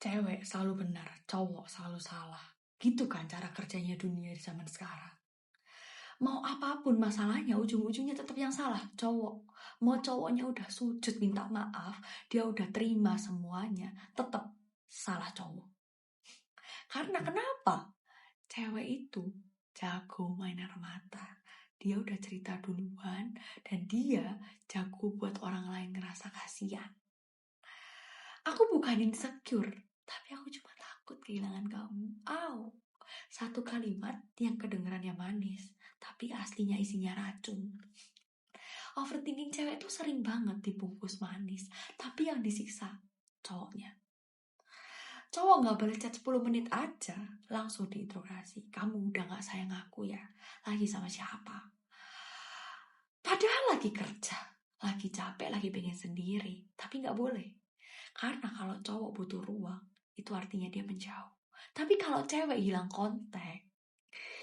Cewek selalu benar, cowok selalu salah. Gitu kan cara kerjanya dunia di zaman sekarang. Mau apapun masalahnya, ujung-ujungnya tetap yang salah, cowok. Mau cowoknya udah sujud minta maaf, dia udah terima semuanya, tetap salah cowok. Karena kenapa? Cewek itu jago main air mata. Dia udah cerita duluan, dan dia jago buat orang lain ngerasa kasihan. Aku bukan insecure, tapi aku cuma takut kehilangan kamu. Satu kalimat yang kedengarannya manis, tapi aslinya isinya racun. Overthinking cewek tuh sering banget dibungkus manis, tapi yang disiksa cowoknya. Cowok gak boleh chat 10 menit aja, langsung diinterogasi. Kamu udah gak sayang aku ya? Lagi sama siapa? Padahal lagi kerja, lagi capek, lagi pengen sendiri. Tapi gak boleh. Karena kalau cowok butuh ruang, itu artinya dia menjauh. Tapi kalau cewek hilang kontak,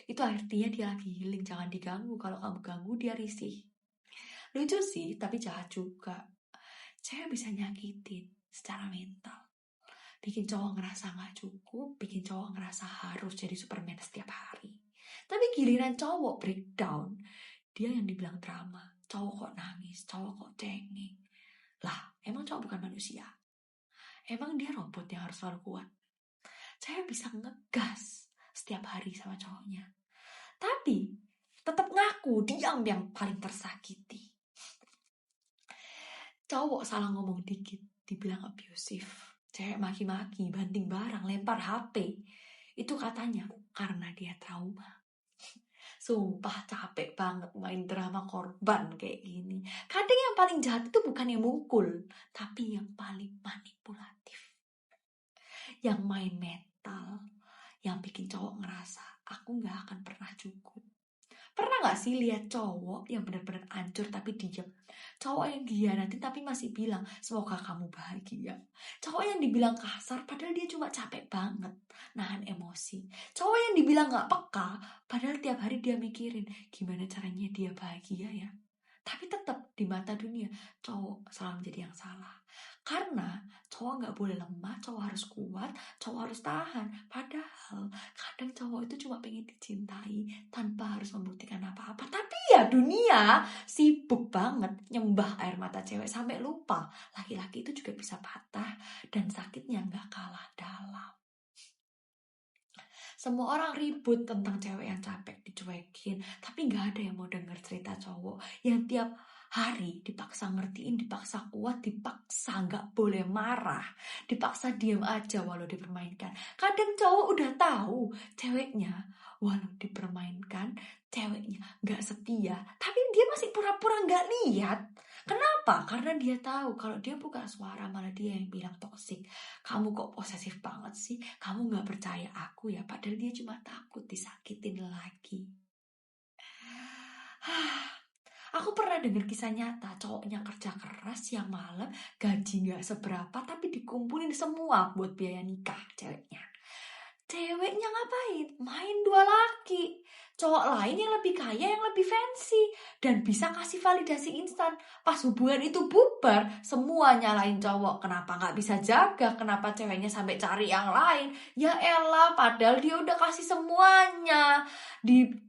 itu artinya dia lagi healing. Jangan diganggu. Kalau kamu ganggu, dia risih. Lucu sih, tapi jahat juga. Cewek bisa nyakitin secara mental. Bikin cowok ngerasa gak cukup, bikin cowok ngerasa harus jadi Superman setiap hari. Tapi giliran cowok breakdown, dia yang dibilang drama. Cowok kok nangis, cowok kok cengeng. Lah, emang cowok bukan manusia? Emang dia robot yang harus selalu kuat? Cewek bisa ngegas setiap hari sama cowoknya. Tapi tetap ngaku diam yang paling tersakiti. Cowok salah ngomong dikit, dibilang abusive. Cewek maki-maki, banting barang, lempar HP. Itu katanya karena dia trauma. Sumpah capek banget main drama korban kayak gini. Kadang yang paling jahat itu bukan yang mukul, tapi yang paling manipulatif. Yang main mental, yang bikin cowok ngerasa aku gak akan pernah cukup. Pernah gak sih lihat cowok yang benar-benar hancur tapi diam? Cowok yang dihianatin tapi masih bilang semoga kamu bahagia. Cowok yang dibilang kasar padahal dia cuma capek banget nahan emosi. Cowok yang dibilang gak peka padahal tiap hari dia mikirin gimana caranya dia bahagia ya. Tapi tetap di mata dunia cowok selalu menjadi yang salah. Karena cowok gak boleh lemah, cowok harus kuat, cowok harus tahan. Padahal kadang cowok itu cuma pengen dicintai tanpa harus membuktikan apa-apa. Tapi ya dunia sibuk banget nyembah air mata cewek sampai lupa laki-laki itu juga bisa patah dan sakitnya gak kalah dalam. Semua orang ribut tentang cewek yang capek dicuekin, tapi gak ada yang mau denger cerita cowok yang tiap hari dipaksa ngertiin, dipaksa kuat, dipaksa gak boleh marah, dipaksa diam aja walau dipermainkan. Kadang cowok udah tahu ceweknya walau dipermainkan, ceweknya gak setia, tapi dia masih pura-pura gak lihat. Kenapa? Karena dia tahu kalau dia buka suara malah dia yang bilang toksik. Kamu kok posesif banget sih? Kamu gak percaya aku ya? Padahal dia cuma takut disakitin lagi. Aku pernah dengar kisah nyata cowoknya kerja keras siang malam, gaji gak seberapa tapi dikumpulin semua buat biaya nikah ceweknya. Ceweknya ngapain? Main 2 laki. Cowok lain yang lebih kaya, yang lebih fancy. Dan bisa kasih validasi instan. Pas hubungan itu bubar, semua nyalain cowok. Kenapa gak bisa jaga? Kenapa ceweknya sampai cari yang lain? Ya elah, padahal dia udah kasih semuanya.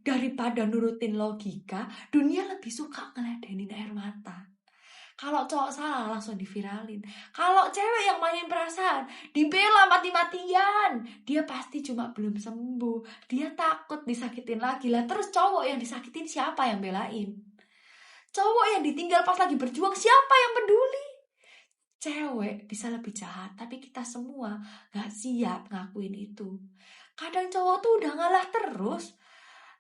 Daripada nurutin logika, dunia lebih suka ngeladenin air mata. Kalau cowok salah langsung diviralin. Kalau cewek yang mainin perasaan dibela mati-matian. Dia pasti cuma belum sembuh. Dia takut disakitin lagi lah. Terus cowok yang disakitin siapa yang belain? Cowok yang ditinggal pas lagi berjuang siapa yang peduli? Cewek bisa lebih jahat, tapi kita semua gak siap ngakuin itu. Kadang cowok tuh udah ngalah terus.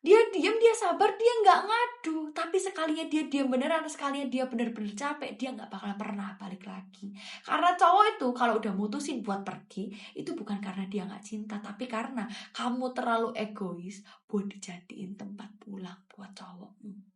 Dia diam, dia sabar, dia gak ngadu. Tapi sekalinya dia diam beneran, sekalinya dia bener-bener capek, dia gak bakal pernah balik lagi. Karena cowok itu kalau udah mutusin buat pergi, itu bukan karena dia gak cinta, tapi karena kamu terlalu egois buat dijadiin tempat pulang buat cowokmu.